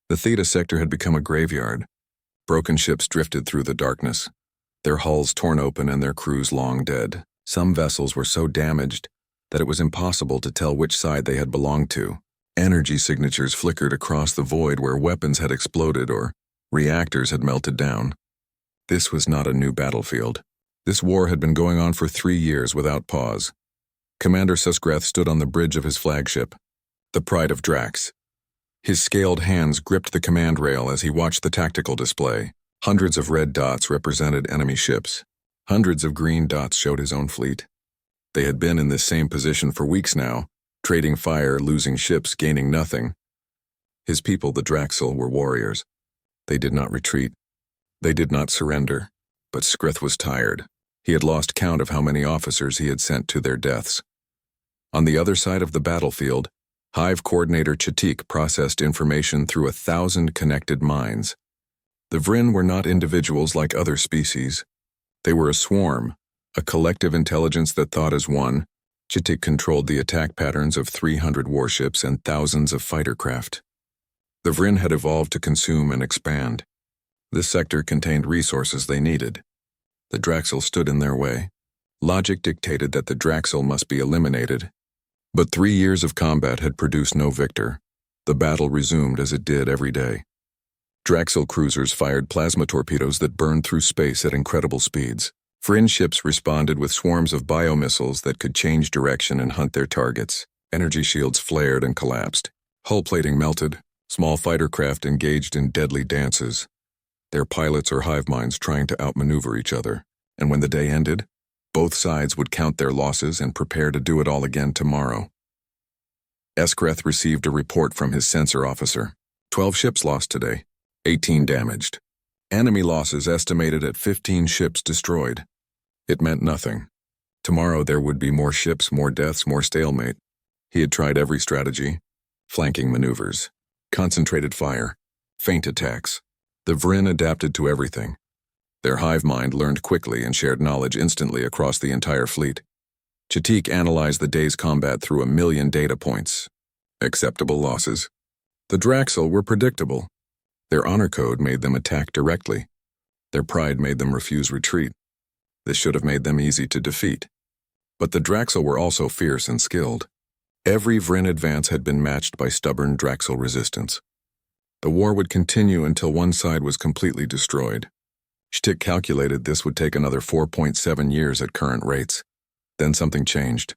The Theta sector had become a graveyard. Broken ships drifted through the darkness, their hulls torn open and their crews long dead. Some vessels were so damaged that it was impossible to tell which side they had belonged to. Energy signatures flickered across the void where weapons had exploded or reactors had melted down. This was not a new battlefield. This war had been going on for 3 years without pause. Commander Susgreth stood on the bridge of his flagship, the Pride of Drax. His scaled hands gripped the command rail as he watched the tactical display. Hundreds of red dots represented enemy ships. Hundreds of green dots showed his own fleet. They had been in this same position for weeks now, trading fire, losing ships, gaining nothing. His people, the Draxel, were warriors. They did not retreat. They did not surrender. But Skrith was tired. He had lost count of how many officers he had sent to their deaths. On the other side of the battlefield, Hive Coordinator Chatik processed information through 1,000 connected minds. The Vryn were not individuals like other species. They were a swarm, a collective intelligence that thought as one. Chatik controlled the attack patterns of 300 warships and thousands of fighter craft. The Vryn had evolved to consume and expand. This sector contained resources they needed. The Draxel stood in their way. Logic dictated that the Draxel must be eliminated. But 3 years of combat had produced no victor. The battle resumed as it did every day. Draxel cruisers fired plasma torpedoes that burned through space at incredible speeds. Vryn ships responded with swarms of biomissiles that could change direction and hunt their targets. Energy shields flared and collapsed. Hull plating melted. Small fighter craft engaged in deadly dances. Their pilots or hive minds trying to outmaneuver each other. And when the day ended, both sides would count their losses and prepare to do it all again tomorrow. Eskreth received a report from his sensor officer. 12 ships lost today, 18 damaged. Enemy losses estimated at 15 ships destroyed. It meant nothing. Tomorrow there would be more ships, more deaths, more stalemate. He had tried every strategy. Flanking maneuvers, concentrated fire, feint attacks. The Vryn adapted to everything. Their hive mind learned quickly and shared knowledge instantly across the entire fleet. Chatik analyzed the day's combat through 1 million data points. Acceptable losses. The Draxel were predictable. Their honor code made them attack directly. Their pride made them refuse retreat. This should have made them easy to defeat. But the Draxel were also fierce and skilled. Every Vryn advance had been matched by stubborn Draxel resistance. The war would continue until one side was completely destroyed. Shtik calculated this would take another 4.7 years at current rates. Then something changed.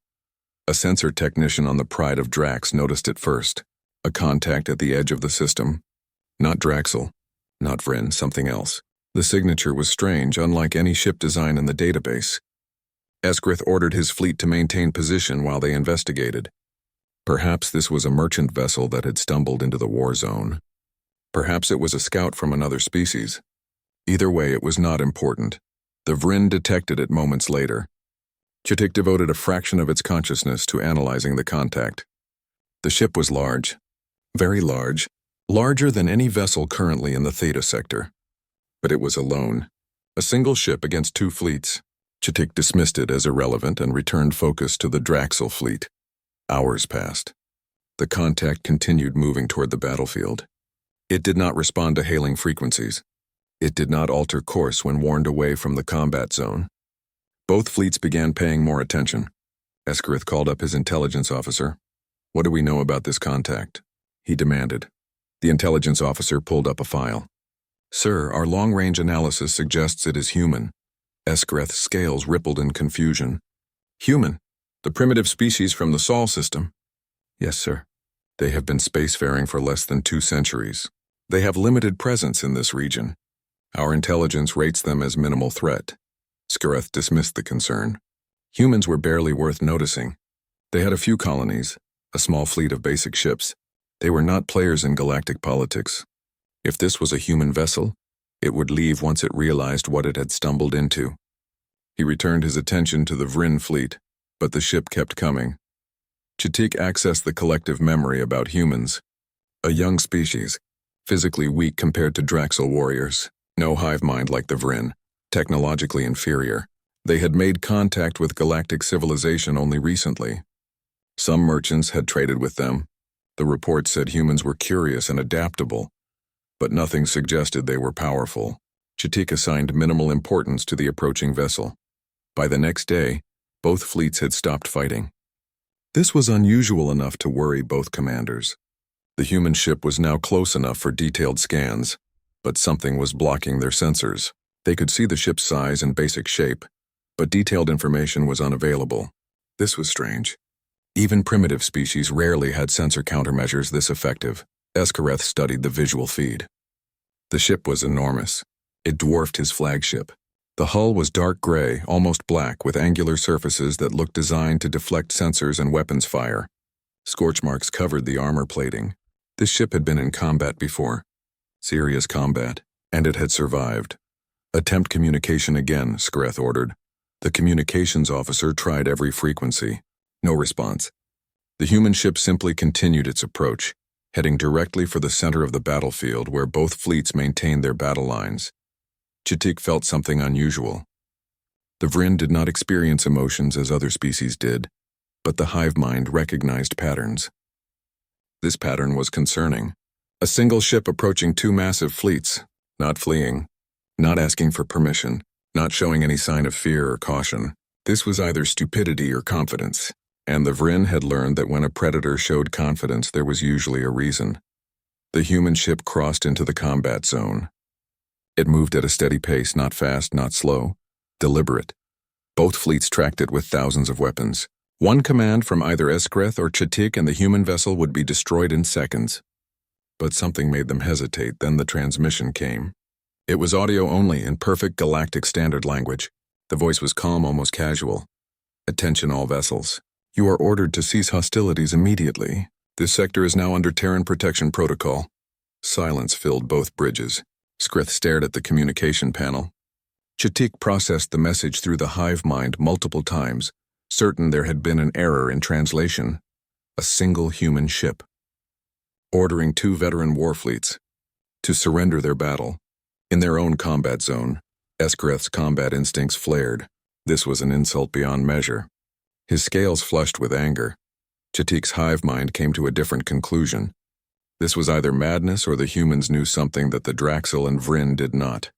A sensor technician on the Pride of Drax noticed it first. A contact at the edge of the system. Not Draxel, not Vryn, something else. The signature was strange, unlike any ship design in the database. Eskrith ordered his fleet to maintain position while they investigated. Perhaps this was a merchant vessel that had stumbled into the war zone. Perhaps it was a scout from another species. Either way, it was not important. The Vryn detected it moments later. Chatik devoted a fraction of its consciousness to analyzing the contact. The ship was large. Very large. Larger than any vessel currently in the Theta sector. But it was alone. A single ship against 2 fleets. Chatik dismissed it as irrelevant and returned focus to the Draxel fleet. Hours passed. The contact continued moving toward the battlefield. It did not respond to hailing frequencies. It did not alter course when warned away from the combat zone. Both fleets began paying more attention. Eskrith called up his intelligence officer. "What do we know about this contact?" he demanded. The intelligence officer pulled up a file. "Sir, our long-range analysis suggests it is human." Eskreth's scales rippled in confusion. "Human? The primitive species from the Sol system?" "Yes, sir. They have been spacefaring for less than 2 centuries. They have limited presence in this region. Our intelligence rates them as minimal threat." Skreth dismissed the concern. Humans were barely worth noticing. They had a few colonies, a small fleet of basic ships. They were not players in galactic politics. If this was a human vessel, it would leave once it realized what it had stumbled into. He returned his attention to the Vryn fleet, but the ship kept coming. Chatik accessed the collective memory about humans. A young species, physically weak compared to Draxel warriors. No hive mind like the Vryn, technologically inferior. They had made contact with galactic civilization only recently. Some merchants had traded with them. The report said humans were curious and adaptable, but nothing suggested they were powerful. Ch'tik assigned minimal importance to the approaching vessel. By the next day, both fleets had stopped fighting. This was unusual enough to worry both commanders. The human ship was now close enough for detailed scans, but something was blocking their sensors. They could see the ship's size and basic shape, but detailed information was unavailable. This was strange. Even primitive species rarely had sensor countermeasures this effective. Eskareth studied the visual feed. The ship was enormous. It dwarfed his flagship. The hull was dark gray, almost black, with angular surfaces that looked designed to deflect sensors and weapons fire. Scorch marks covered the armor plating. This ship had been in combat before. Serious combat, and it had survived. Attempt communication again, Skreth ordered. The communications officer tried every frequency. No response. The human ship simply continued its approach, heading directly for the center of the battlefield where both fleets maintained their battle lines. Ch'tik felt something unusual. The Vryn did not experience emotions as other species did, but the hive mind recognized patterns. This pattern was concerning. A single ship approaching two massive fleets, not fleeing, not asking for permission, not showing any sign of fear or caution. This was either stupidity or confidence, and the Vryn had learned that when a predator showed confidence, there was usually a reason. The human ship crossed into the combat zone. It moved at a steady pace, not fast, not slow, deliberate. Both fleets tracked it with thousands of weapons. One command from either Eskreth or Ch'tik and the human vessel would be destroyed in seconds. But something made them hesitate, then the transmission came. It was audio only in perfect galactic standard language. The voice was calm, almost casual. Attention all vessels. You are ordered to cease hostilities immediately. This sector is now under Terran protection protocol. Silence filled both bridges. Skreth stared at the communication panel. Ch'tik processed the message through the hive mind multiple times, certain there had been an error in translation. A single human ship. Ordering 2 veteran war fleets to surrender their battle. In their own combat zone, Eskareth's combat instincts flared. This was an insult beyond measure. His scales flushed with anger. Ch'tik's hive mind came to a different conclusion. This was either madness or the humans knew something that the Draxel and Vryn did not.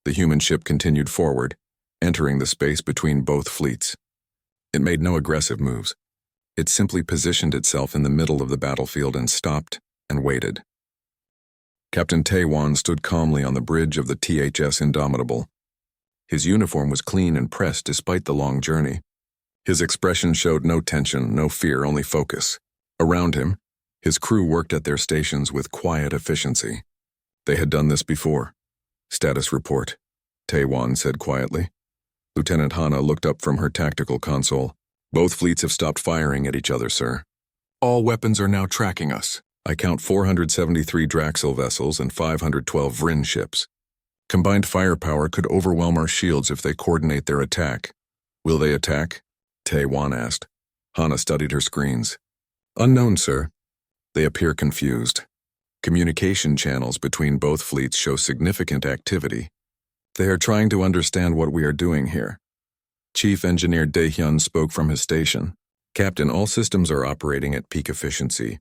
The human ship continued forward, entering the space between both fleets. It made no aggressive moves. It simply positioned itself in the middle of the battlefield and stopped and waited. Captain Taiwan stood calmly on the bridge of the THS Indomitable. His uniform was clean and pressed despite the long journey. His expression showed no tension, no fear, only focus. Around him, his crew worked at their stations with quiet efficiency. They had done this before. Status report, Taiwan said quietly. Lieutenant Hana looked up from her tactical console. Both fleets have stopped firing at each other, sir. All weapons are now tracking us. I count 473 Draxel vessels and 512 Vryn ships. Combined firepower could overwhelm our shields if they coordinate their attack. Will they attack? Taiwan asked. Hana studied her screens. Unknown, sir. They appear confused. Communication channels between both fleets show significant activity. They are trying to understand what we are doing here. Chief Engineer Daehyun spoke from his station. Captain, all systems are operating at peak efficiency.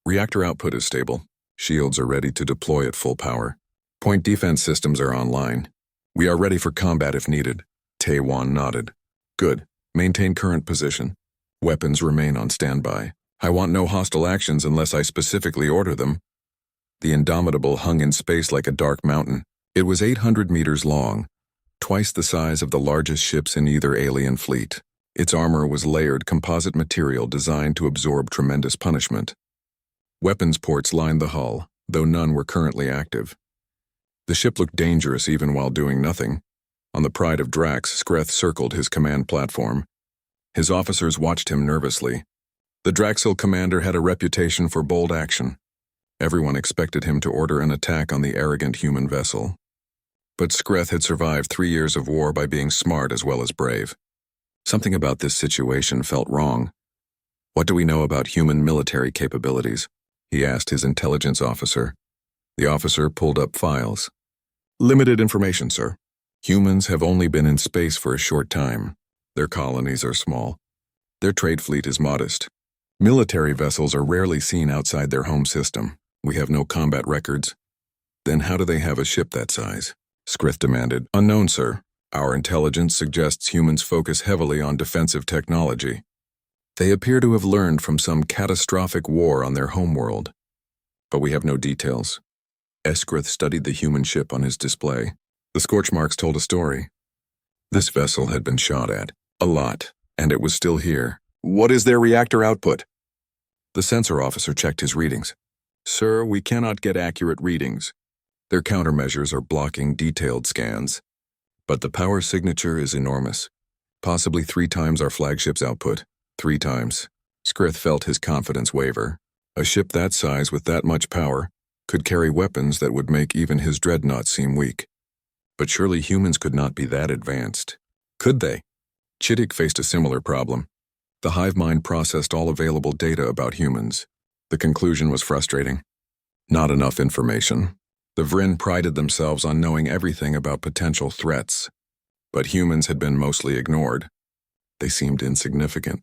Reactor output is stable. Shields are ready to deploy at full power. Point defense systems are online. We are ready for combat if needed. Taiwan nodded. Good. Maintain current position. Weapons remain on standby. I want no hostile actions unless I specifically order them. The Indomitable hung in space like a dark mountain. It was 800 meters long, twice the size of the largest ships in either alien fleet. Its armor was layered composite material designed to absorb tremendous punishment. Weapons ports lined the hull, though none were currently active. The ship looked dangerous even while doing nothing. On the Pride of Drax, Skreth circled his command platform. His officers watched him nervously. The Draxel commander had a reputation for bold action. Everyone expected him to order an attack on the arrogant human vessel. But Skreth had survived 3 years of war by being smart as well as brave. Something about this situation felt wrong. What do we know about human military capabilities? He asked his intelligence officer. The officer pulled up files. Limited information, sir. Humans have only been in space for a short time. Their colonies are small. Their trade fleet is modest. Military vessels are rarely seen outside their home system. We have no combat records. Then how do they have a ship that size? Skrith demanded. Unknown, sir. Our intelligence suggests humans focus heavily on defensive technology. They appear to have learned from some catastrophic war on their homeworld. But we have no details. Skrith studied the human ship on his display. The scorch marks told a story. This vessel had been shot at. A lot. And it was still here. What is their reactor output? The sensor officer checked his readings. Sir, we cannot get accurate readings. Their countermeasures are blocking detailed scans. But the power signature is enormous. Possibly 3 times our flagship's output. 3 times. Skrith felt his confidence waver. A ship that size with that much power could carry weapons that would make even his dreadnought seem weak. But surely humans could not be that advanced. Could they? Chittik faced a similar problem. The hive mind processed all available data about humans. The conclusion was frustrating. Not enough information. The Vryn prided themselves on knowing everything about potential threats. But humans had been mostly ignored. They seemed insignificant.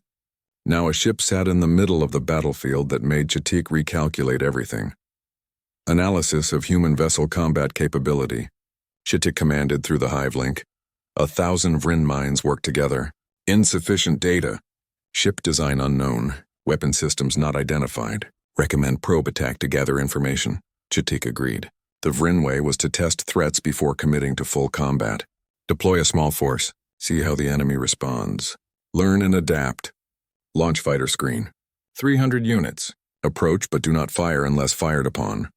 Now a ship sat in the middle of the battlefield that made Chittik recalculate everything. Analysis of human vessel combat capability. Chittik commanded through the hive link. 1,000 Vryn minds worked together. Insufficient data. Ship design unknown. Weapon systems not identified. Recommend probe attack to gather information. Chittik agreed. The Vryn way was to test threats before committing to full combat. Deploy a small force. See how the enemy responds. Learn and adapt. Launch fighter screen. 300 units. Approach but do not fire unless fired upon.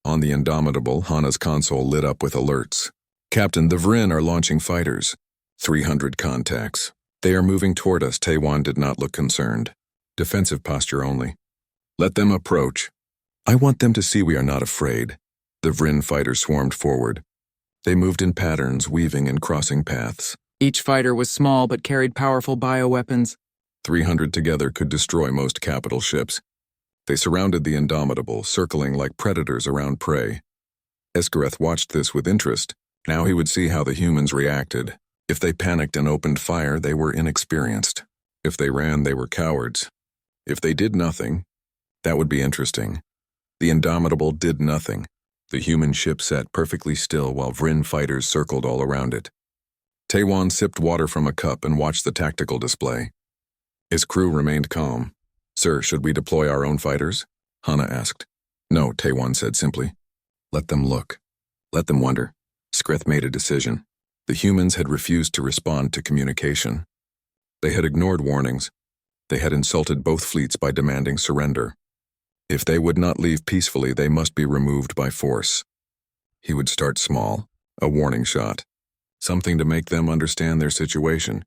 On the Indomitable, Hana's console lit up with alerts. Captain, the Vryn are launching fighters. 300 contacts. They are moving toward us. Taiwan did not look concerned. Defensive posture only. Let them approach. I want them to see we are not afraid. The Vryn fighters swarmed forward. They moved in patterns, weaving and crossing paths. Each fighter was small but carried powerful bioweapons. 300 together could destroy most capital ships. They surrounded the Indomitable, circling like predators around prey. Eskareth watched this with interest. Now he would see how the humans reacted. If they panicked and opened fire, they were inexperienced. If they ran, they were cowards. If they did nothing, that would be interesting. The Indomitable did nothing. The human ship sat perfectly still while Vryn fighters circled all around it. Taiwan sipped water from a cup and watched the tactical display. His crew remained calm. Sir, should we deploy our own fighters? Hana asked. No, Taiwan said simply. Let them look. Let them wonder. Skrith made a decision. The humans had refused to respond to communication. They had ignored warnings. They had insulted both fleets by demanding surrender. If they would not leave peacefully, they must be removed by force. He would start small, a warning shot. Something to make them understand their situation.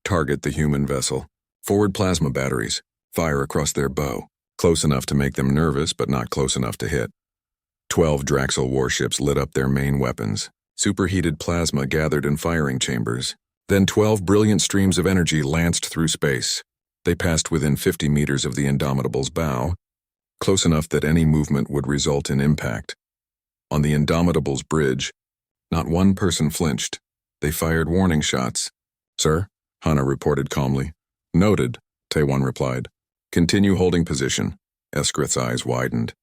Target the human vessel. Forward plasma batteries. Fire across their bow. Close enough to make them nervous, but not close enough to hit. 12 Draxel warships lit up their main weapons. Superheated plasma gathered in firing chambers. Then 12 brilliant streams of energy lanced through space. They passed within 50 meters of the Indomitable's bow, close enough that any movement would result in impact. On the Indomitable's bridge, not one person flinched. They fired warning shots. Sir, Hana reported calmly. Noted, Taiwan replied. Continue holding position. Eskareth's eyes widened.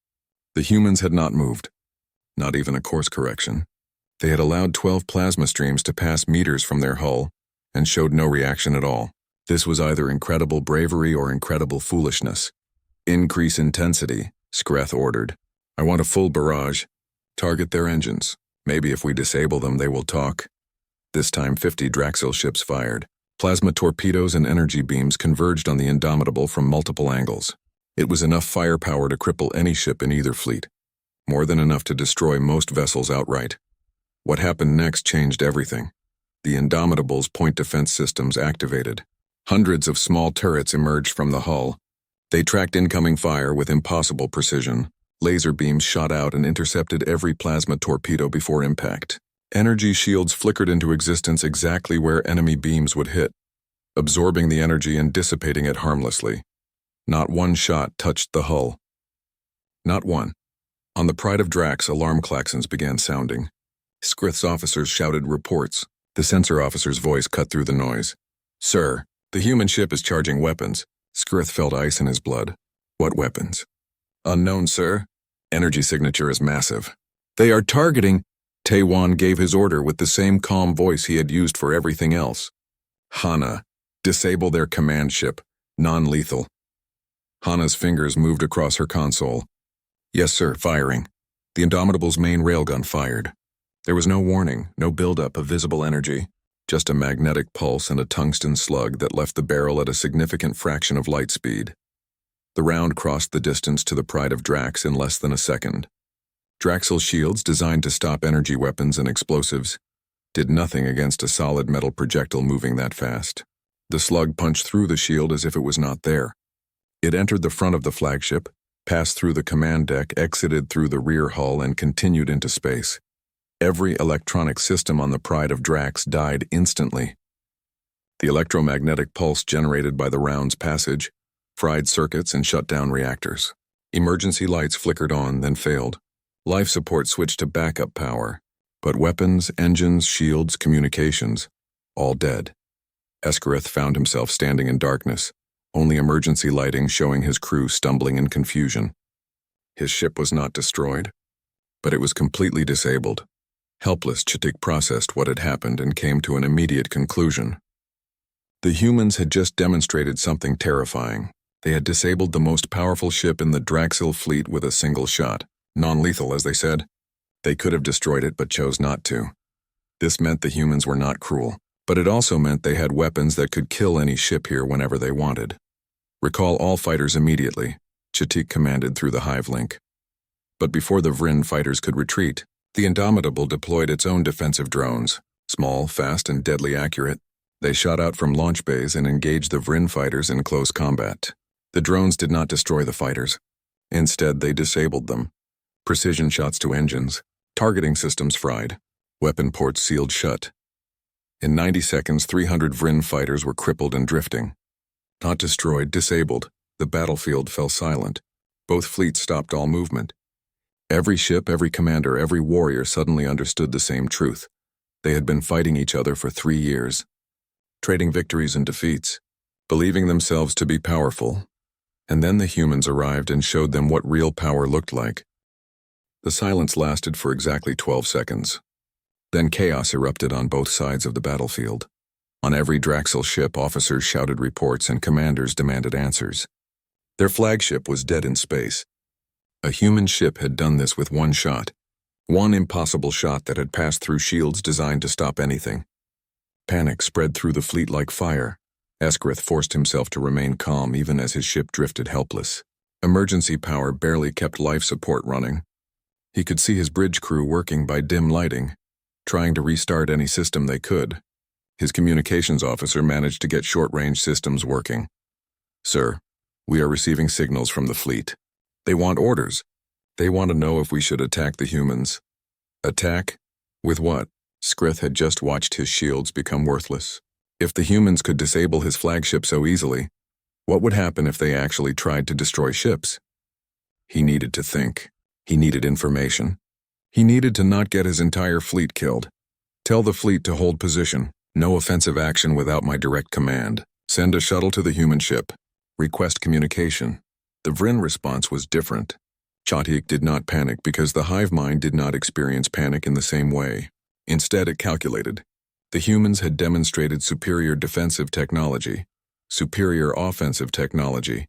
The humans had not moved. Not even a course correction. They had allowed 12 plasma streams to pass meters from their hull and showed no reaction at all. This was either incredible bravery or incredible foolishness. Increase intensity, Skrith ordered. I want a full barrage. Target their engines. Maybe if we disable them, they will talk. This time 50 Draxel ships fired. Plasma torpedoes and energy beams converged on the Indomitable from multiple angles. It was enough firepower to cripple any ship in either fleet. More than enough to destroy most vessels outright. What happened next changed everything. The Indomitable's point defense systems activated. Hundreds of small turrets emerged from the hull. They tracked incoming fire with impossible precision. Laser beams shot out and intercepted every plasma torpedo before impact. Energy shields flickered into existence exactly where enemy beams would hit, absorbing the energy and dissipating it harmlessly. Not one shot touched the hull. Not one. On the Pride of Drax, alarm klaxons began sounding. Skrith's officers shouted reports. The sensor officer's voice cut through the noise. Sir, the human ship is charging weapons. Skrith felt ice in his blood. What weapons? Unknown, sir. Energy signature is massive. They are targeting. Taewon gave his order with the same calm voice he had used for everything else. Hana, disable their command ship. Non-lethal. Hana's fingers moved across her console. Yes, sir, firing. The Indomitable's main railgun fired. There was no warning, no buildup of visible energy, just a magnetic pulse and a tungsten slug that left the barrel at a significant fraction of light speed. The round crossed the distance to the Pride of Drax in less than a second. Draxel's shields, designed to stop energy weapons and explosives, did nothing against a solid metal projectile moving that fast. The slug punched through the shield as if it was not there. It entered the front of the flagship, passed through the command deck, exited through the rear hull, and continued into space. Every electronic system on the Pride of Drax died instantly. The electromagnetic pulse generated by the round's passage fried circuits and shut down reactors. Emergency lights flickered on, then failed. Life support switched to backup power, but weapons, engines, shields, communications, all dead. Eskarith found himself standing in darkness, only emergency lighting showing his crew stumbling in confusion. His ship was not destroyed, but it was completely disabled. Helpless, Chittik processed what had happened and came to an immediate conclusion. The humans had just demonstrated something terrifying. They had disabled the most powerful ship in the Draxil fleet with a single shot. Non-lethal, as they said. They could have destroyed it but chose not to. This meant the humans were not cruel, but it also meant they had weapons that could kill any ship here whenever they wanted. Recall all fighters immediately, Chittik commanded through the hive link. But before the Vryn fighters could retreat, the Indomitable deployed its own defensive drones. Small, fast, and deadly accurate, they shot out from launch bays and engaged the Vryn fighters in close combat. The drones did not destroy the fighters. Instead, they disabled them. Precision shots to engines, targeting systems fried, weapon ports sealed shut. In 90 seconds, 300 Vryn fighters were crippled and drifting. Not destroyed, disabled, the battlefield fell silent. Both fleets stopped all movement. Every ship, every commander, every warrior suddenly understood the same truth. They had been fighting each other for 3 years, trading victories and defeats, believing themselves to be powerful. And then the humans arrived and showed them what real power looked like. The silence lasted for exactly 12 seconds. Then chaos erupted on both sides of the battlefield. On every Draxil ship, officers shouted reports and commanders demanded answers. Their flagship was dead in space. A human ship had done this with one shot. One impossible shot that had passed through shields designed to stop anything. Panic spread through the fleet like fire. Eskarith forced himself to remain calm even as his ship drifted helpless. Emergency power barely kept life support running. He could see his bridge crew working by dim lighting, trying to restart any system they could. His communications officer managed to get short-range systems working. Sir, we are receiving signals from the fleet. They want orders. They want to know if we should attack the humans. Attack? With what? Skrith had just watched his shields become worthless. If the humans could disable his flagship so easily, what would happen if they actually tried to destroy ships? He needed to think. He needed information. He needed to not get his entire fleet killed. Tell the fleet to hold position. No offensive action without my direct command. Send a shuttle to the human ship. Request communication. The Vryn response was different. Chittik did not panic because the hive mind did not experience panic in the same way. Instead, it calculated. The humans had demonstrated superior defensive technology, superior offensive technology,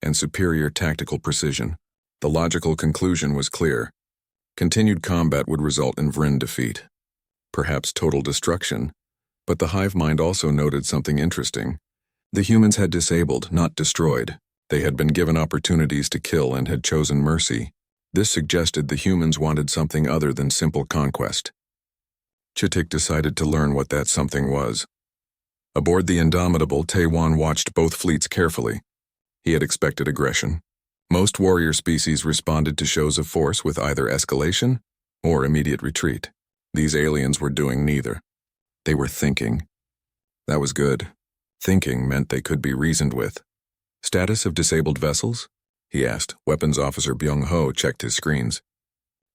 and superior tactical precision. The logical conclusion was clear. Continued combat would result in Vryn defeat. Perhaps total destruction, but the hive mind also noted something interesting. The humans had disabled, not destroyed. They had been given opportunities to kill and had chosen mercy. This suggested the humans wanted something other than simple conquest. Chittik decided to learn what that something was. Aboard the Indomitable, Taewon watched both fleets carefully. He had expected aggression. Most warrior species responded to shows of force with either escalation or immediate retreat. These aliens were doing neither. They were thinking. That was good. Thinking meant they could be reasoned with. Status of disabled vessels? He asked. Weapons Officer Byung-ho checked his screens.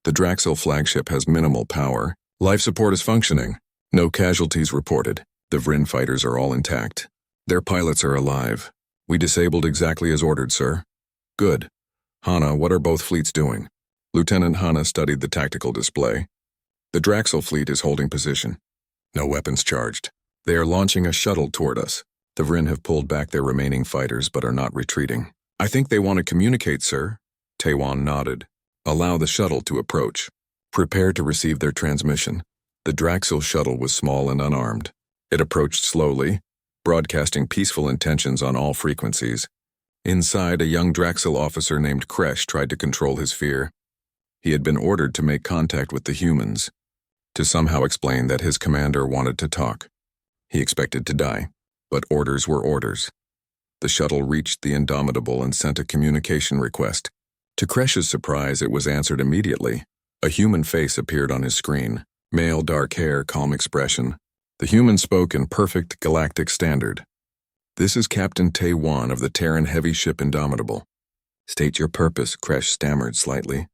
The Draxil flagship has minimal power. Life support is functioning. No casualties reported. The Vryn fighters are all intact. Their pilots are alive. We disabled exactly as ordered, sir. Good. Hana, what are both fleets doing? Lieutenant Hanna studied the tactical display. The Draxel fleet is holding position. No weapons charged. They are launching a shuttle toward us. The Vryn have pulled back their remaining fighters but are not retreating. I think they want to communicate, sir. Taewon nodded. Allow the shuttle to approach. Prepare to receive their transmission. The Draxel shuttle was small and unarmed. It approached slowly, broadcasting peaceful intentions on all frequencies. Inside, a young Draxel officer named Kresh tried to control his fear. He had been ordered to make contact with the humans, to somehow explain that his commander wanted to talk. He expected to die, but orders were orders. The shuttle reached the Indomitable and sent a communication request. To Kresh's surprise, it was answered immediately. A human face appeared on his screen. Male, dark hair, calm expression. The human spoke in perfect galactic standard. This is Captain Taewon of the Terran heavy ship Indomitable. State your purpose, Kresh stammered slightly.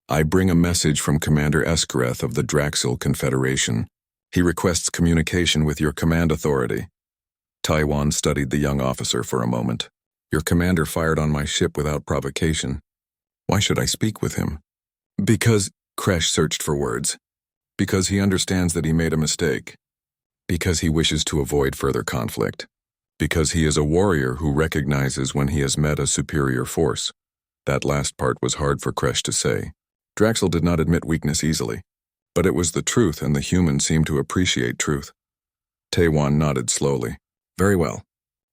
I bring a message from Commander Eskareth of the Draxel Confederation. He requests communication with your command authority. Taewon studied the young officer for a moment. Your commander fired on my ship without provocation. Why should I speak with him? Because, Kresh searched for words. Because he understands that he made a mistake. Because he wishes to avoid further conflict. Because he is a warrior who recognizes when he has met a superior force. That last part was hard for Kresh to say. Draxel did not admit weakness easily. But it was the truth, and the humans seemed to appreciate truth. Taewon nodded slowly. Very well.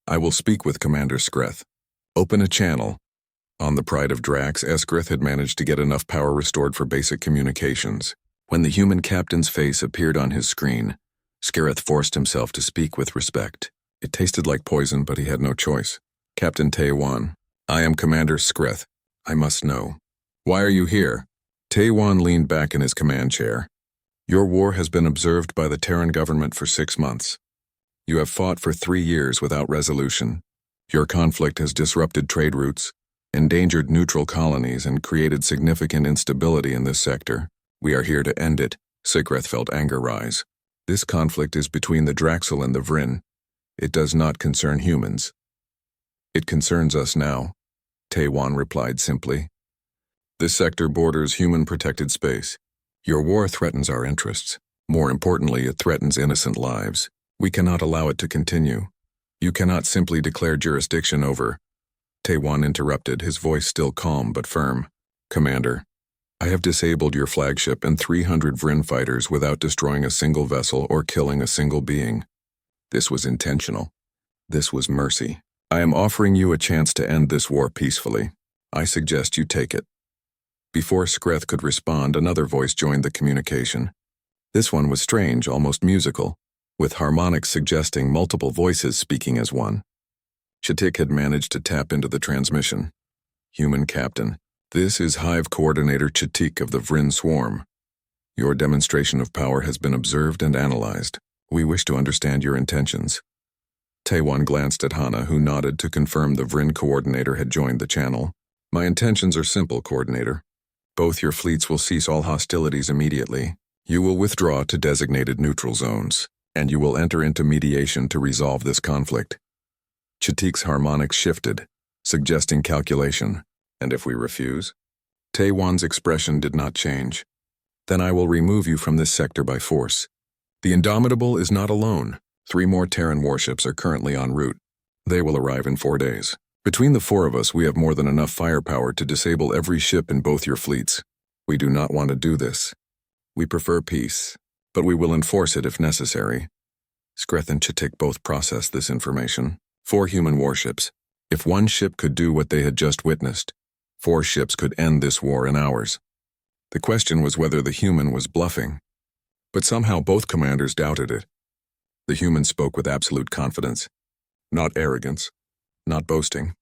I will speak with Commander Skreth. Open a channel. On the Pride of Drax, Eskareth had managed to get enough power restored for basic communications. When the human captain's face appeared on his screen, Skareth forced himself to speak with respect. It tasted like poison, but he had no choice. Captain Taewon, I am Commander Skreth. I must know. Why are you here? Taewon leaned back in his command chair. Your war has been observed by the Terran government for 6 months. You have fought for 3 years without resolution. Your conflict has disrupted trade routes, endangered neutral colonies, and created significant instability in this sector. We are here to end it. Skreth felt anger rise. This conflict is between the Draxel and the Vryn. It does not concern humans. It concerns us now, Taewon replied simply. This sector borders human-protected space. Your war threatens our interests. More importantly, it threatens innocent lives. We cannot allow it to continue. You cannot simply declare jurisdiction over. Taewon interrupted, his voice still calm but firm. Commander, I have disabled your flagship and 300 Vryn fighters without destroying a single vessel or killing a single being. This was intentional. This was mercy. I am offering you a chance to end this war peacefully. I suggest you take it. Before Skreth could respond, another voice joined the communication. This one was strange, almost musical, with harmonics suggesting multiple voices speaking as one. Chitik had managed to tap into the transmission. Human Captain, this is Hive Coordinator Chitik of the Vryn Swarm. Your demonstration of power has been observed and analyzed. We wish to understand your intentions. Taewon glanced at Hanna, who nodded to confirm the Vryn coordinator had joined the channel. My intentions are simple, Coordinator. Both your fleets will cease all hostilities immediately. You will withdraw to designated neutral zones, and you will enter into mediation to resolve this conflict. Chitik's harmonics shifted, suggesting calculation. And if we refuse? Taewon's expression did not change. Then I will remove you from this sector by force. The Indomitable is not alone. 3 more Terran warships are currently en route. They will arrive in 4 days. Between the 4 of us, we have more than enough firepower to disable every ship in both your fleets. We do not want to do this. We prefer peace, but we will enforce it if necessary. Skreth and Chitik both processed this information. 4 human warships. If 1 ship could do what they had just witnessed, 4 ships could end this war in hours. The question was whether the human was bluffing. But somehow both commanders doubted it. The human spoke with absolute confidence. Not arrogance. Not boasting.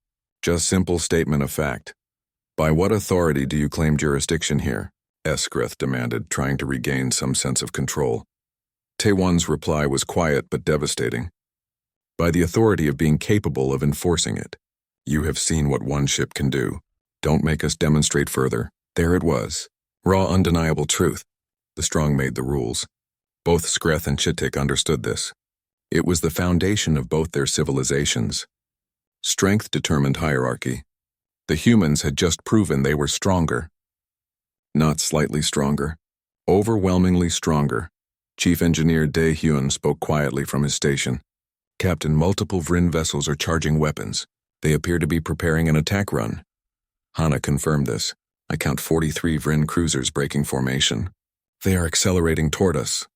Just simple statement of fact. By what authority do you claim jurisdiction here? Skreth demanded, trying to regain some sense of control. Taewon's reply was quiet but devastating. By the authority of being capable of enforcing it. You have seen what 1 ship can do. Don't make us demonstrate further. There it was. Raw, undeniable truth. The strong made the rules. Both Skreth and Chitik understood this. It was the foundation of both their civilizations. Strength determined hierarchy. The humans had just proven they were stronger. Not slightly stronger. Overwhelmingly stronger. Chief Engineer Dae Hyun spoke quietly from his station. Captain, multiple Vryn vessels are charging weapons. They appear to be preparing an attack run. Hana confirmed this. I count 43 Vryn cruisers breaking formation. They are accelerating toward us.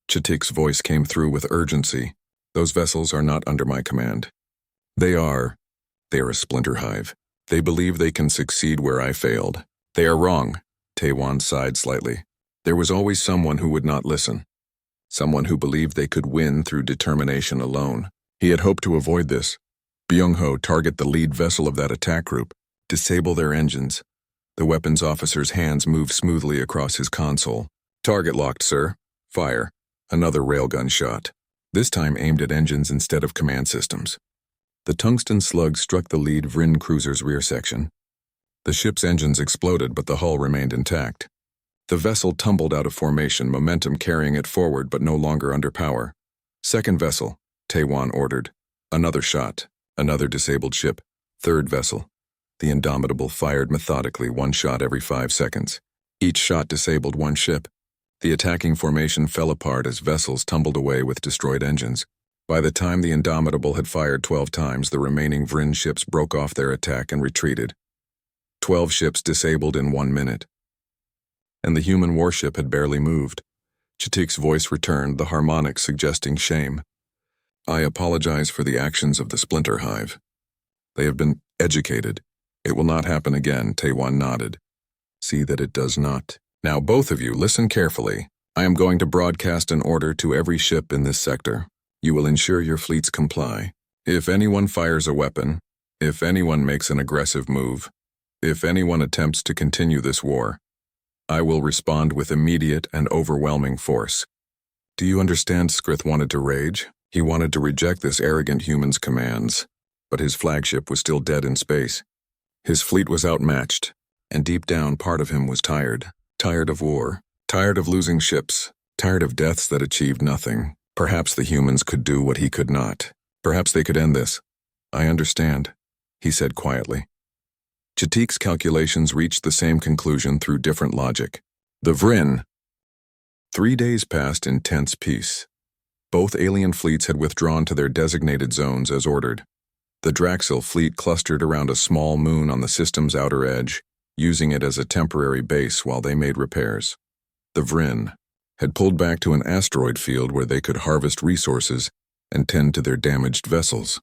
Chatik's voice came through with urgency. Those vessels are not under my command. They are a splinter hive. They believe they can succeed where I failed. They are wrong. Taewon sighed slightly. There was always someone who would not listen. Someone who believed they could win through determination alone. He had hoped to avoid this. Byung-ho, target the lead vessel of that attack group. Disable their engines. The weapons officer's hands moved smoothly across his console. Target locked, sir. Fire. Another railgun shot. This time aimed at engines instead of command systems. The tungsten slug struck the lead Vryn cruiser's rear section. The ship's engines exploded, but the hull remained intact. The vessel tumbled out of formation, momentum carrying it forward but no longer under power. Second vessel, Taewon ordered. Another shot. Another disabled ship. Third vessel. The Indomitable fired methodically, one shot every 5 seconds. Each shot disabled one ship. The attacking formation fell apart as vessels tumbled away with destroyed engines. By the time the Indomitable had fired 12 times, the remaining Vryn ships broke off their attack and retreated. 12 ships disabled in 1 minute. And the human warship had barely moved. Chatik's voice returned, the harmonics suggesting shame. I apologize for the actions of the splinter hive. They have been educated. It will not happen again, Taewon nodded. See that it does not. Now both of you, listen carefully. I am going to broadcast an order to every ship in this sector. You will ensure your fleets comply. If anyone fires a weapon, if anyone makes an aggressive move, if anyone attempts to continue this war, I will respond with immediate and overwhelming force. Do you understand? Skrith wanted to rage. He wanted to reject this arrogant human's commands, but his flagship was still dead in space. His fleet was outmatched, and deep down part of him was tired. Tired of war, tired of losing ships, tired of deaths that achieved nothing. Perhaps the humans could do what he could not. Perhaps they could end this. I understand, he said quietly. Chatik's calculations reached the same conclusion through different logic. The Vryn. 3 days passed in tense peace. Both alien fleets had withdrawn to their designated zones as ordered. The Draxil fleet clustered around a small moon on the system's outer edge, using it as a temporary base while they made repairs. The Vryn had pulled back to an asteroid field where they could harvest resources and tend to their damaged vessels.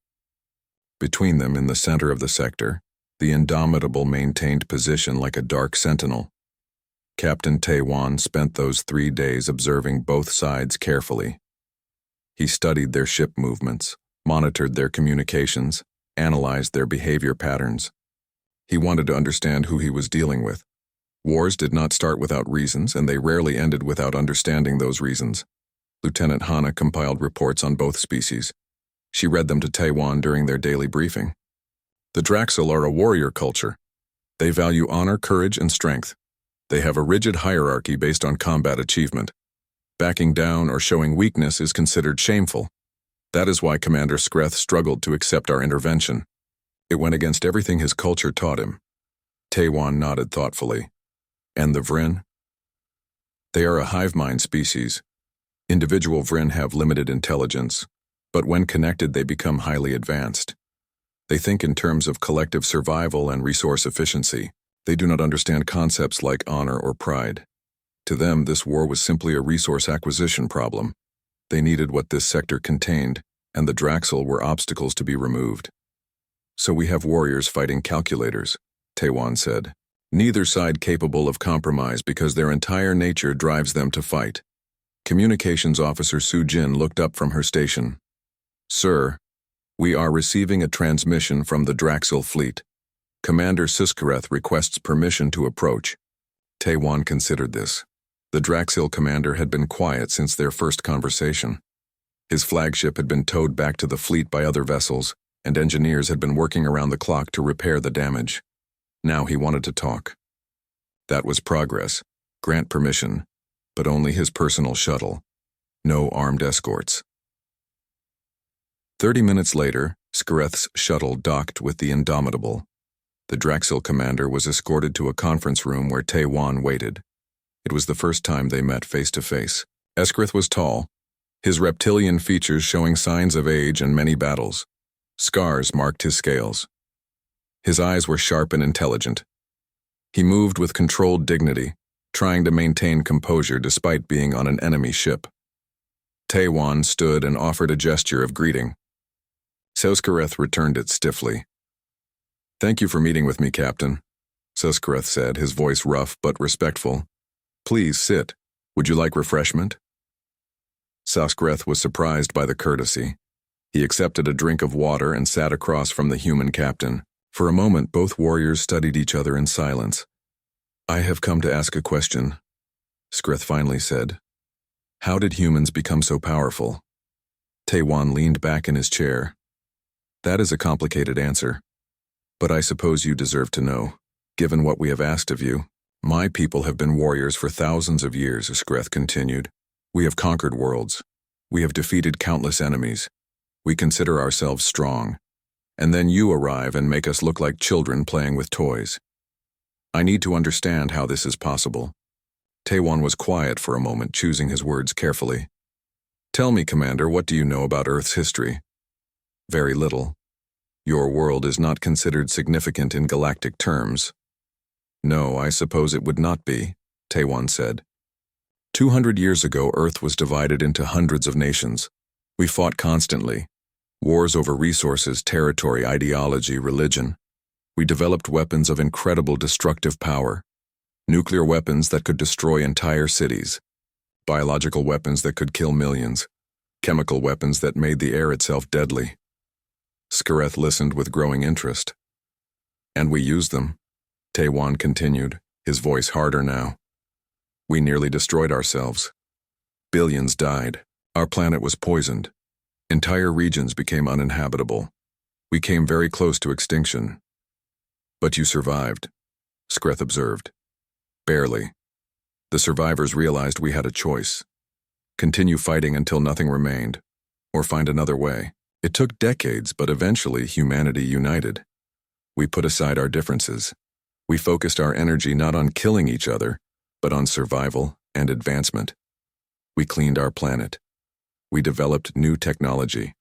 Between them, in the center of the sector, the Indomitable maintained position like a dark sentinel. Captain Taewon spent those 3 days observing both sides carefully. He studied their ship movements, monitored their communications, analyzed their behavior patterns. He wanted to understand who he was dealing with. Wars did not start without reasons, and they rarely ended without understanding those reasons. Lieutenant Hana compiled reports on both species. She read them to Taewon during their daily briefing. The Draxil are a warrior culture. They value honor, courage, and strength. They have a rigid hierarchy based on combat achievement. Backing down or showing weakness is considered shameful. That is why Commander Skreth struggled to accept our intervention. It went against everything his culture taught him. Taewon nodded thoughtfully. And the Vryn? They are a hive mind species. Individual Vryn have limited intelligence, but when connected they become highly advanced. They think in terms of collective survival and resource efficiency. They do not understand concepts like honor or pride. To them, this war was simply a resource acquisition problem. They needed what this sector contained, and the Draxil were obstacles to be removed. So we have warriors fighting calculators, Taewon said. Neither side capable of compromise because their entire nature drives them to fight. Communications Officer Su-jin looked up from her station. Sir, we are receiving a transmission from the Draxil fleet. Commander Siskareth requests permission to approach. Taewon considered this. The Draxil commander had been quiet since their first conversation. His flagship had been towed back to the fleet by other vessels, and engineers had been working around the clock to repair the damage. Now he wanted to talk. That was progress. Grant permission, but only his personal shuttle. No armed escorts. 30 minutes later, Skareth's shuttle docked with the Indomitable. The Draxil commander was escorted to a conference room where Tae-Wan waited. It was the first time they met face to face. Eskrith was tall, his reptilian features showing signs of age and many battles. Scars marked his scales. His eyes were sharp and intelligent. He moved with controlled dignity, trying to maintain composure despite being on an enemy ship. Tae-Wan stood and offered a gesture of greeting. Soskareth returned it stiffly. "Thank you for meeting with me, Captain," Soskareth said, his voice rough but respectful. "Please sit. Would you like refreshment?" Soskareth was surprised by the courtesy. He accepted a drink of water and sat across from the human captain. For a moment, both warriors studied each other in silence. "I have come to ask a question," Skrith finally said. "How did humans become so powerful?" Tae-Wan leaned back in his chair. "That is a complicated answer. But I suppose you deserve to know, given what we have asked of you. My people have been warriors for thousands of years," Skrith continued. "We have conquered worlds. We have defeated countless enemies. We consider ourselves strong. And then you arrive and make us look like children playing with toys. I need to understand how this is possible." Tae-Wan was quiet for a moment, choosing his words carefully. "Tell me, Commander, what do you know about Earth's history?" "Very little. Your world is not considered significant in galactic terms." "No, I suppose it would not be," Tae-Wan said. 200 years ago, Earth was divided into hundreds of nations. We fought constantly. Wars over resources, territory, ideology, religion. We developed weapons of incredible destructive power. Nuclear weapons that could destroy entire cities. Biological weapons that could kill millions. Chemical weapons that made the air itself deadly. Skareth listened with growing interest. "And we used them," Tae-Wan continued, his voice harder now. "We nearly destroyed ourselves. Billions died. Our planet was poisoned. Entire regions became uninhabitable. We came very close to extinction." "But you survived," Skreth observed. "Barely. The survivors realized we had a choice. Continue fighting until nothing remained, or find another way. It took decades, but eventually humanity united. We put aside our differences. We focused our energy not on killing each other, but on survival and advancement. We cleaned our planet. We developed new technology.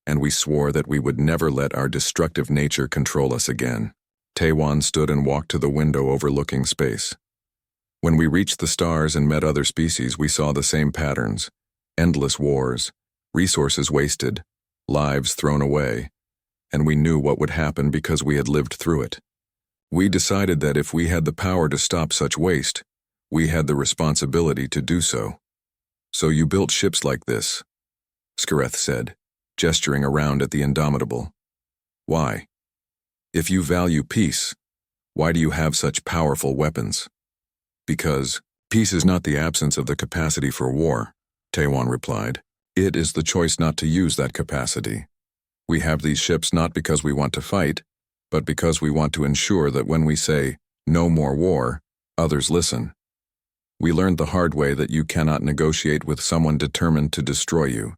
And we swore that we would never let our destructive nature control us again." Tae-Wan stood and walked to the window overlooking space. "When we reached the stars and met other species, we saw the same patterns. Endless wars, resources wasted, lives thrown away, and we knew what would happen because we had lived through it. We decided that if we had the power to stop such waste, we had the responsibility to do so. So you built ships like this," Skareth said, gesturing around at the Indomitable. "Why? If you value peace, why do you have such powerful weapons?" "Because peace is not the absence of the capacity for war," Tae-Wan replied. "It is the choice not to use that capacity. We have these ships not because we want to fight, but because we want to ensure that when we say, 'No more war,' others listen. We learned the hard way that you cannot negotiate with someone determined to destroy you.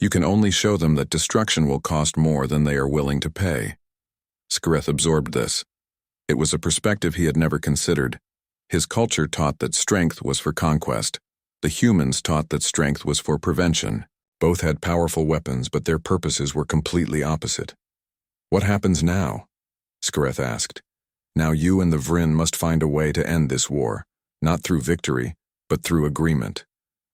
You can only show them that destruction will cost more than they are willing to pay." Skareth absorbed this. It was a perspective he had never considered. His culture taught that strength was for conquest. The humans taught that strength was for prevention. Both had powerful weapons, but their purposes were completely opposite. "What happens now?" Skareth asked. "Now you and the Vryn must find a way to end this war. Not through victory, but through agreement.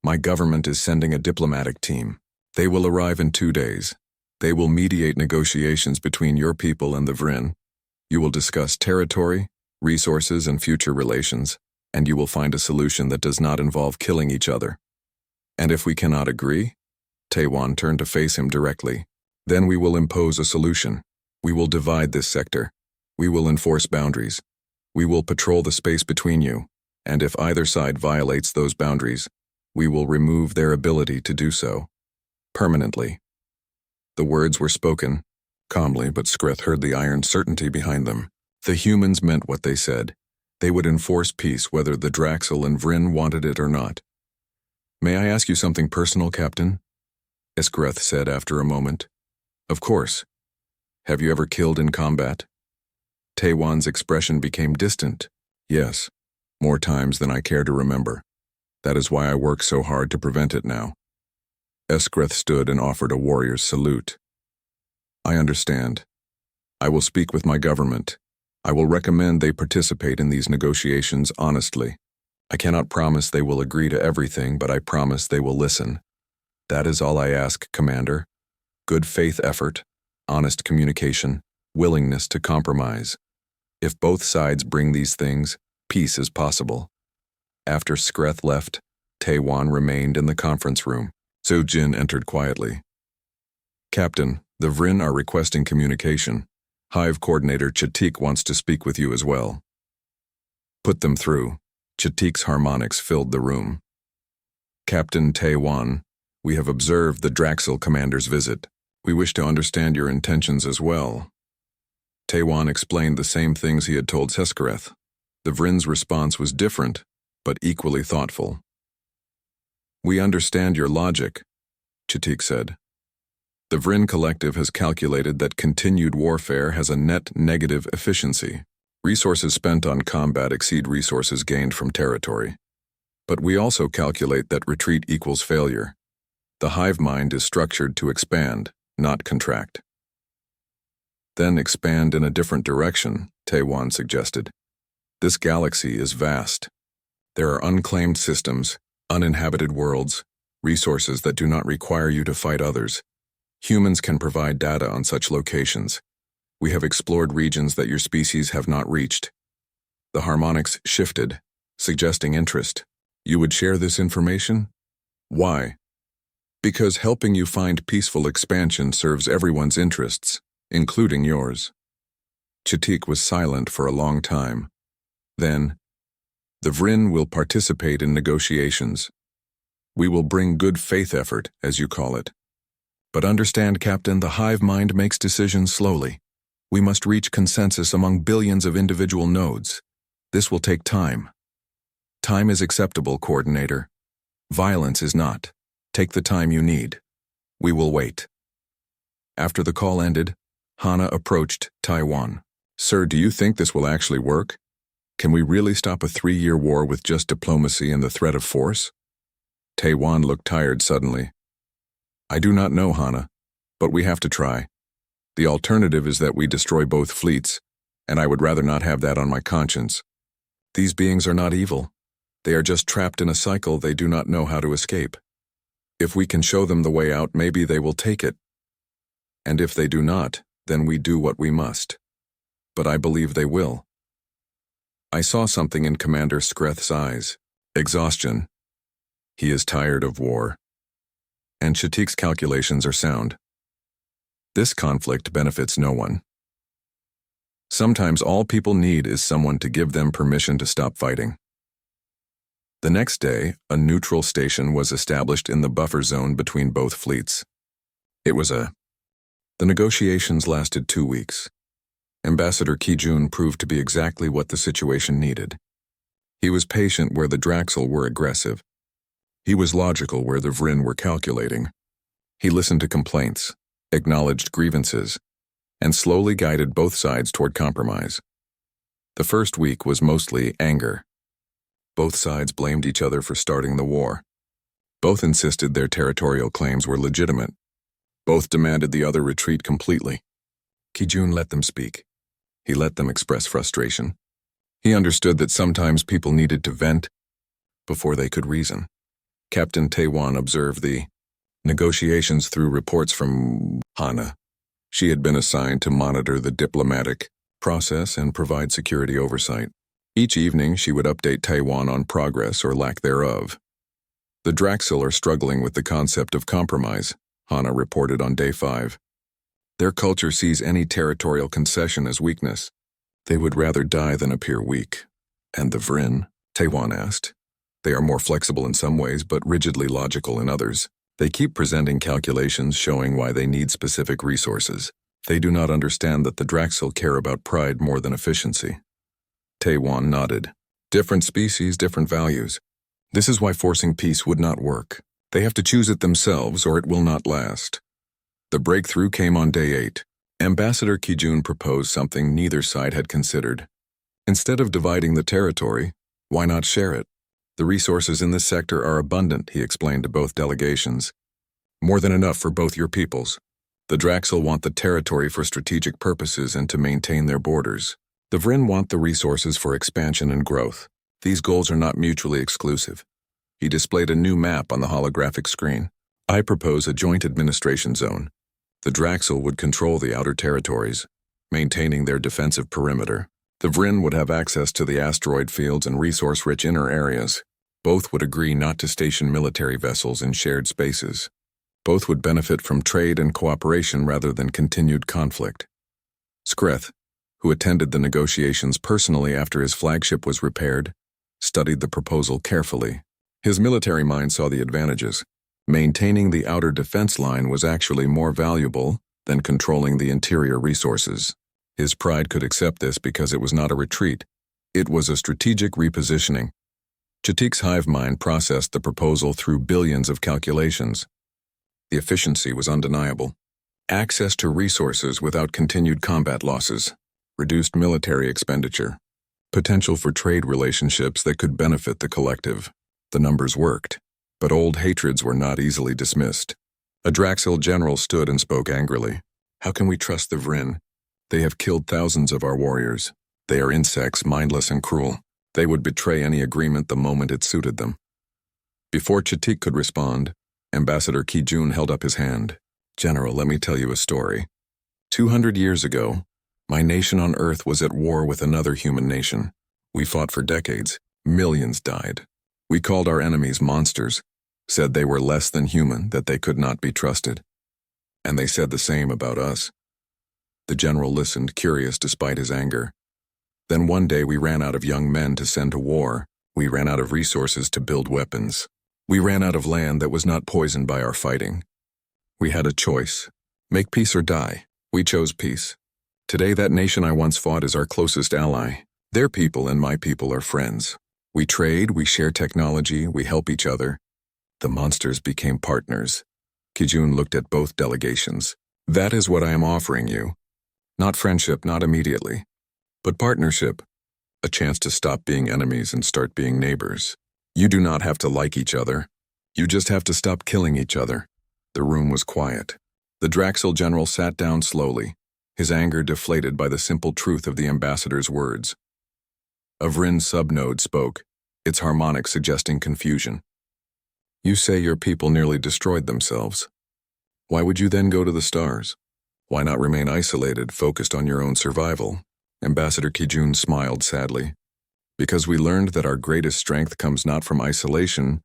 My government is sending a diplomatic team. They will arrive in 2 days. They will mediate negotiations between your people and the Vryn. You will discuss territory, resources, and future relations, and you will find a solution that does not involve killing each other. And if we cannot agree," Tae-Wan turned to face him directly, "then we will impose a solution. We will divide this sector. We will enforce boundaries. We will patrol the space between you. And if either side violates those boundaries, we will remove their ability to do so. Permanently." The words were spoken calmly, but Skreth heard the iron certainty behind them. The humans meant what they said. They would enforce peace whether the Draxil and Vryn wanted it or not. "May I ask you something personal, Captain?" Skreth said after a moment. "Of course. Have you ever killed in combat?" Taewan's expression became distant. Yes, more times than I care to remember. That is why I work so hard to prevent it now. Eskreth stood and offered a warrior's salute. I understand. I will speak with my government. I will recommend they participate in these negotiations honestly. I cannot promise they will agree to everything, but I promise they will listen. That is all I ask, Commander. Good faith effort, honest communication, willingness to compromise. If both sides bring these things, peace is possible. After Skreth left, Taewan remained in the conference room. Sojin entered quietly. Captain, the Vrin are requesting communication. Hive Coordinator Chatik wants to speak with you as well. Put them through. Chatik's harmonics filled the room. Captain Taewan, we have observed the Draxel Commander's visit. We wish to understand your intentions as well. Taewan explained the same things he had told Seskareth. The Vrin's response was different, but equally thoughtful. We understand your logic, Chatik said. The Vrin Collective has calculated that continued warfare has a net negative efficiency. Resources spent on combat exceed resources gained from territory. But we also calculate that retreat equals failure. The hive mind is structured to expand, not contract. Then expand in a different direction, Taewan suggested. This galaxy is vast. There are unclaimed systems, uninhabited worlds, resources that do not require you to fight others. Humans can provide data on such locations. We have explored regions that your species have not reached. The harmonics shifted, suggesting interest. You would share this information? Why? Because helping you find peaceful expansion serves everyone's interests, including yours. Chatik was silent for a long time. Then, the Vrin will participate in negotiations. We will bring good faith effort, as you call it. But understand, Captain, the hive mind makes decisions slowly. We must reach consensus among billions of individual nodes. This will take time. Time is acceptable, Coordinator. Violence is not. Take the time you need. We will wait. After the call ended, Hana approached Taewan. Sir, do you think this will actually work? Can we really stop a 3-year war with just diplomacy and the threat of force? Taewan looked tired suddenly. I do not know, Hana, but we have to try. The alternative is that we destroy both fleets, and I would rather not have that on my conscience. These beings are not evil. They are just trapped in a cycle they do not know how to escape. If we can show them the way out, maybe they will take it. And if they do not, then we do what we must. But I believe they will. I saw something in Commander Skreth's eyes. Exhaustion. He is tired of war. And Chatik's calculations are sound. This conflict benefits no one. Sometimes all people need is someone to give them permission to stop fighting. The next day, a neutral station was established in the buffer zone between both fleets. The negotiations lasted 2 weeks. Ambassador Kijun proved to be exactly what the situation needed. He was patient where the Draxel were aggressive. He was logical where the Vrin were calculating. He listened to complaints, acknowledged grievances, and slowly guided both sides toward compromise. The first week was mostly anger. Both sides blamed each other for starting the war. Both insisted their territorial claims were legitimate. Both demanded the other retreat completely. Kijun let them speak. He let them express frustration. He understood that sometimes people needed to vent before they could reason. Captain Taewan observed the negotiations through reports from Hana. She had been assigned to monitor the diplomatic process and provide security oversight. Each evening, she would update Taewan on progress or lack thereof. The Draxel are struggling with the concept of compromise, Hana reported on day 5. Their culture sees any territorial concession as weakness. They would rather die than appear weak. And the Vrin? Taewan asked. They are more flexible in some ways, but rigidly logical in others. They keep presenting calculations showing why they need specific resources. They do not understand that the Draxel care about pride more than efficiency. Taewan nodded. Different species, different values. This is why forcing peace would not work. They have to choose it themselves or it will not last. The breakthrough came on day 8. Ambassador Kijun proposed something neither side had considered. Instead of dividing the territory, why not share it? The resources in this sector are abundant, he explained to both delegations. More than enough for both your peoples. The Draxel want the territory for strategic purposes and to maintain their borders. The Vryn want the resources for expansion and growth. These goals are not mutually exclusive. He displayed a new map on the holographic screen. I propose a joint administration zone. The Draxel would control the outer territories, maintaining their defensive perimeter. The Vryn would have access to the asteroid fields and resource-rich inner areas. Both would agree not to station military vessels in shared spaces. Both would benefit from trade and cooperation rather than continued conflict. Skreth, who attended the negotiations personally after his flagship was repaired, studied the proposal carefully. His military mind saw the advantages. Maintaining the outer defense line was actually more valuable than controlling the interior resources. His pride could accept this because it was not a retreat. It was a strategic repositioning. Chatik's hive mind processed the proposal through billions of calculations. The efficiency was undeniable. Access to resources without continued combat losses, reduced military expenditure, potential for trade relationships that could benefit the collective. The numbers worked, but old hatreds were not easily dismissed. A Draxel general stood and spoke angrily. How can we trust the Vryn? They have killed thousands of our warriors. They are insects, mindless and cruel. They would betray any agreement the moment it suited them. Before Chatik could respond, Ambassador Kijun held up his hand. General, let me tell you a story. 200 years ago, my nation on Earth was at war with another human nation. We fought for decades. Millions died. We called our enemies monsters, said they were less than human, that they could not be trusted. And they said the same about us. The general listened, curious despite his anger. Then one day we ran out of young men to send to war. We ran out of resources to build weapons. We ran out of land that was not poisoned by our fighting. We had a choice. Make peace or die. We chose peace. Today that nation I once fought is our closest ally. Their people and my people are friends. We trade, we share technology, we help each other. The monsters became partners. Kijun looked at both delegations. That is what I am offering you. Not friendship, not immediately, but partnership. A chance to stop being enemies and start being neighbors. You do not have to like each other. You just have to stop killing each other. The room was quiet. The Draxel general sat down slowly, his anger deflated by the simple truth of the ambassador's words. A Vryn subnode spoke, its harmonic suggesting confusion. You say your people nearly destroyed themselves. Why would you then go to the stars? Why not remain isolated, focused on your own survival? Ambassador Kijun smiled sadly. Because we learned that our greatest strength comes not from isolation,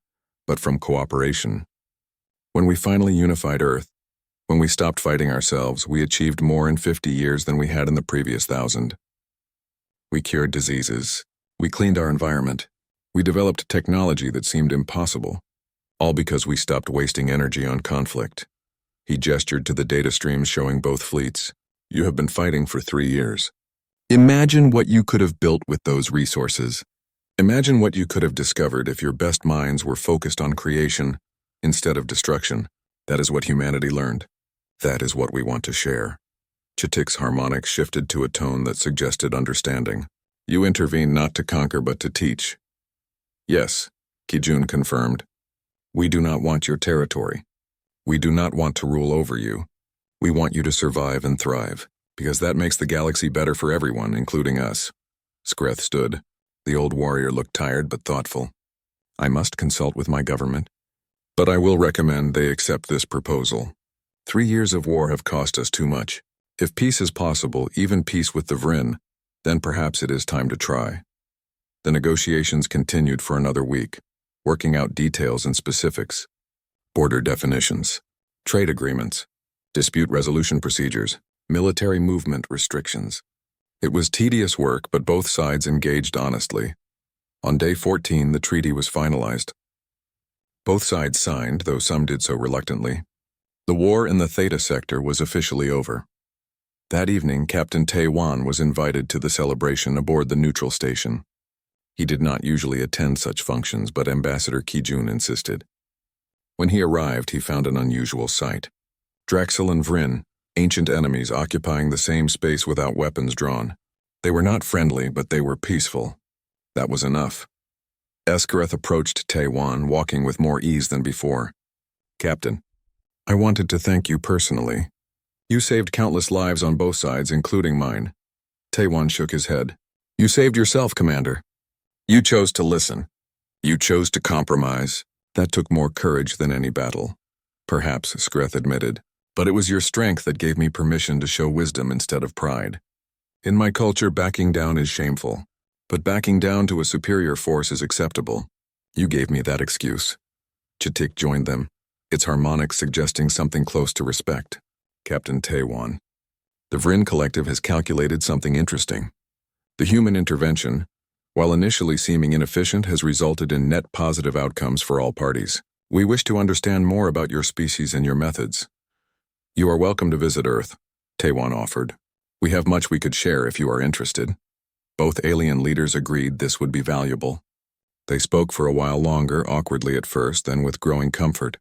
but from cooperation. When we finally unified Earth, when we stopped fighting ourselves, we achieved more in 50 years than we had in the previous 1,000. We cured diseases. We cleaned our environment. We developed technology that seemed impossible, all because we stopped wasting energy on conflict. He gestured to the data streams showing both fleets. You have been fighting for 3 years. Imagine what you could have built with those resources. Imagine what you could have discovered if your best minds were focused on creation instead of destruction. That is what humanity learned. That is what we want to share. Chatik's harmonic shifted to a tone that suggested understanding. You intervene not to conquer but to teach. Yes, Kijun confirmed. We do not want your territory. We do not want to rule over you. We want you to survive and thrive, because that makes the galaxy better for everyone, including us. Skreth stood. The old warrior looked tired but thoughtful. I must consult with my government, but I will recommend they accept this proposal. 3 years of war have cost us too much. If peace is possible, even peace with the Vryn, then perhaps it is time to try. The negotiations continued for another week, working out details and specifics. Border definitions, trade agreements, dispute resolution procedures, military movement restrictions. It was tedious work, but both sides engaged honestly. On day 14, the treaty was finalized. Both sides signed, though some did so reluctantly. The war in the Theta sector was officially over. That evening, Captain Tae-wan was invited to the celebration aboard the neutral station. He did not usually attend such functions, but Ambassador Kijun insisted. When he arrived, he found an unusual sight. Draxel and Vryn, Ancient enemies occupying the same space without weapons drawn. They were not friendly, but they were peaceful. That was enough. Eskareth approached Taiwan, walking with more ease than before. Captain, I wanted to thank you personally. You saved countless lives on both sides, including mine. Taiwan shook his head. You saved yourself, Commander. You chose to listen. You chose to compromise. That took more courage than any battle. Perhaps, Eskareth admitted, but it was your strength that gave me permission to show wisdom instead of pride. In my culture, backing down is shameful, but backing down to a superior force is acceptable. You gave me that excuse. Ch'tik joined them, its harmonics suggesting something close to respect. Captain Taiwan. The Vryn Collective has calculated something interesting. The human intervention, while initially seeming inefficient, has resulted in net positive outcomes for all parties. We wish to understand more about your species and your methods. You are welcome to visit Earth, Taiwan offered. We have much we could share if you are interested. Both alien leaders agreed this would be valuable. They spoke for a while longer, awkwardly at first, then with growing comfort.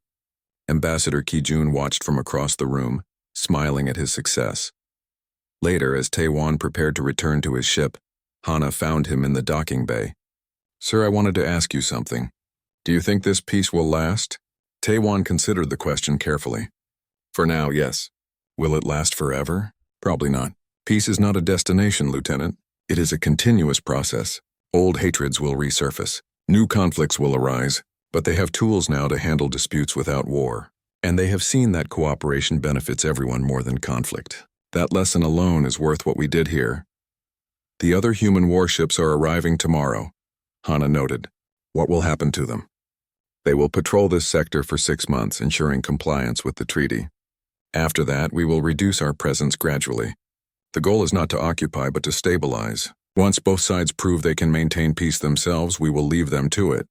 Ambassador Kijun watched from across the room, smiling at his success. Later, as Taiwan prepared to return to his ship, Hana found him in the docking bay. Sir, I wanted to ask you something. Do you think this peace will last? Taiwan considered the question carefully. For now, yes. Will it last forever? Probably not. Peace is not a destination, Lieutenant. It is a continuous process. Old hatreds will resurface. New conflicts will arise, but they have tools now to handle disputes without war. And they have seen that cooperation benefits everyone more than conflict. That lesson alone is worth what we did here. The other human warships are arriving tomorrow, Hana noted. What will happen to them? They will patrol this sector for 6 months, ensuring compliance with the treaty. After that, we will reduce our presence gradually. The goal is not to occupy, but to stabilize. Once both sides prove they can maintain peace themselves, we will leave them to it.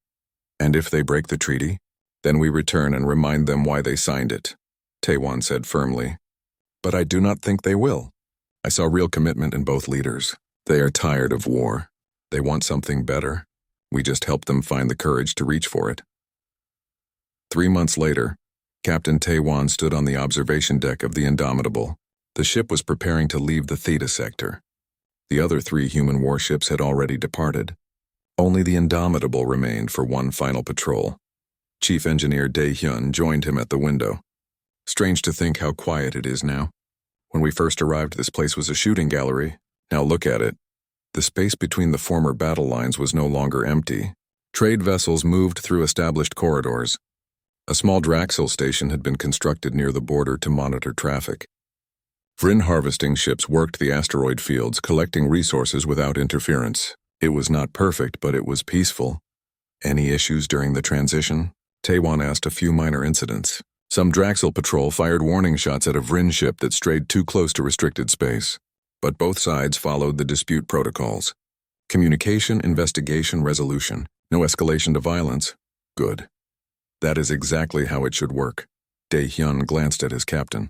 And if they break the treaty, then we return and remind them why they signed it, Taiwan said firmly. But I do not think they will. I saw real commitment in both leaders. They are tired of war. They want something better. We just help them find the courage to reach for it. 3 months later, Captain Taiwan stood on the observation deck of the Indomitable. The ship was preparing to leave the Theta sector. The other 3 human warships had already departed. Only the Indomitable remained for one final patrol. Chief Engineer Dae-hyun joined him at the window. Strange to think how quiet it is now. When we first arrived, this place was a shooting gallery. Now look at it. The space between the former battle lines was no longer empty. Trade vessels moved through established corridors. A small Draxel station had been constructed near the border to monitor traffic. Vryn harvesting ships worked the asteroid fields, collecting resources without interference. It was not perfect, but it was peaceful. Any issues during the transition? Taiwan asked. A few minor incidents. Some Draxel patrol fired warning shots at a Vryn ship that strayed too close to restricted space. But both sides followed the dispute protocols. Communication, investigation, resolution. No escalation to violence. Good. That is exactly how it should work. Dae-hyun glanced at his captain.